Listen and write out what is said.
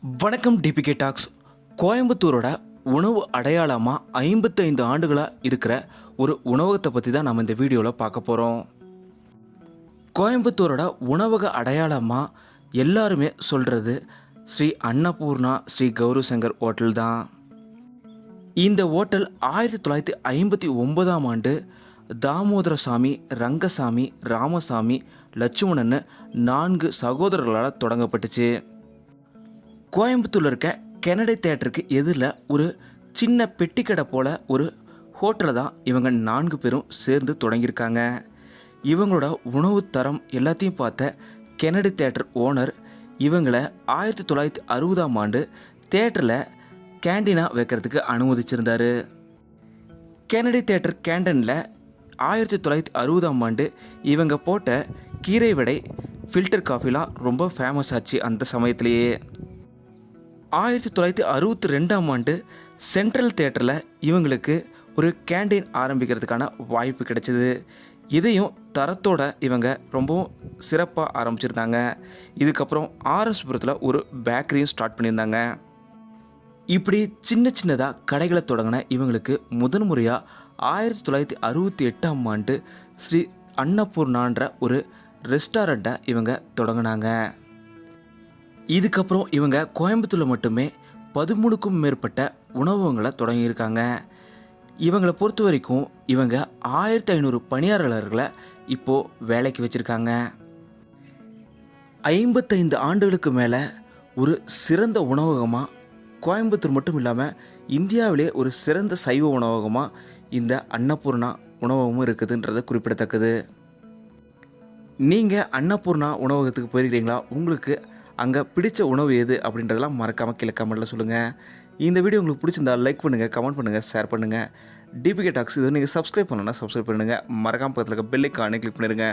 வணக்கம் DPK tax. கோயம்புத்தூரோட உணவு அடையாளமாக 55 ஆண்டுகளாக இருக்கிற ஒரு உணவகத்தை பற்றி தான் நம்ம இந்த வீடியோவில் பார்க்க போகிறோம். கோயம்புத்தூரோட உணவக அடையாளமாக எல்லாருமே சொல்கிறது ஸ்ரீ அன்னபூர்ணா ஸ்ரீ கௌரவ் சங்கர் ஹோட்டல் தான். இந்த ஹோட்டல் 1959ஆம் ஆண்டு தாமோதரசாமி, ரங்கசாமி, ராமசாமி, லட்சுமணன்னு 4 சகோதரர்களால் தொடங்கப்பட்டுச்சு. கோயம்புத்தூரில் இருக்க கெனடி தியேட்டருக்கு எதிரில் ஒரு சின்ன பெட்டிக்கடை போல் ஒரு ஹோட்டலை தான் இவங்க 4 பேரும் சேர்ந்து தொடங்கியிருக்காங்க. இவங்களோட உணவு தரம் எல்லாத்தையும் பார்த்த கெனடி தியேட்டர் ஓனர் இவங்களை 1960ஆம் ஆண்டு தியேட்டரில் கேண்டீனாக வைக்கிறதுக்கு அனுமதிச்சிருந்தார். கெனடி தியேட்டர் கேண்டீனில் 1960ஆம் ஆண்டு இவங்க போட்ட கீரை வடை, ஃபில்டர் காஃபிலாம் ரொம்ப ஃபேமஸ் ஆச்சு. அந்த சமயத்திலேயே 1962ஆம் ஆண்டு சென்ட்ரல் தியேட்டரில் இவங்களுக்கு ஒரு கேண்டீன் ஆரம்பிக்கிறதுக்கான வாய்ப்பு கிடைச்சிது. இதையும் தரத்தோட இவங்க ரொம்பவும் சிறப்பாக ஆரம்பிச்சிருந்தாங்க. இதுக்கப்புறம் ஆர்எஸ்புரத்தில் ஒரு பேக்கரியும் ஸ்டார்ட் பண்ணியிருந்தாங்க. இப்படி சின்ன சின்னதாக கடைகளை தொடங்கின இவங்களுக்கு முதன் முறையாக 1968ஆம் ஆண்டு ஸ்ரீ அன்னபூர்ணான்ற ஒரு ரெஸ்டாரண்ட்டை இவங்க தொடங்கினாங்க. இதுக்கப்புறம் இவங்க கோயம்புத்தூரில் மட்டுமே 13க்கும் மேற்பட்ட உணவகங்களை தொடங்கியிருக்காங்க. இவங்களை பொறுத்த வரைக்கும் இவங்க 1500 பணியாளர்களை இப்போது வேலைக்கு வச்சுருக்காங்க. 55 ஆண்டுகளுக்கு மேலே ஒரு சிறந்த உணவகமாக கோயம்புத்தூர் மட்டும் இல்லாமல் இந்தியாவிலே ஒரு சிறந்த சைவ உணவகமாக இந்த அன்னபூர்ணா உணவகமும் இருக்குதுன்றது குறிப்பிடத்தக்கது. நீங்கள் அன்னபூர்ணா உணவகத்துக்கு போயிருக்கிறீங்களா? உங்களுக்கு அங்கே பிடிச்ச உணவு எது அப்படின்றதெல்லாம் மறக்காமல் கீழே கமெண்ட்டில் சொல்லுங்கள். இந்த வீடியோ உங்களுக்கு பிடிச்சிருந்தால் லைக் பண்ணுங்கள், கமெண்ட் பண்ணுங்கள், ஷேர் பண்ணுங்கள். டிபிகே டாக்ஸ் இது நீங்கள் சப்ஸ்கிரைப் பண்ணணுன்னா சப்ஸ்கிரைப் பண்ணுங்கள். மறக்காமல் பக்கத்தில் இருக்க பெல் ஐகானை கிளிக் பண்ணிடுங்க.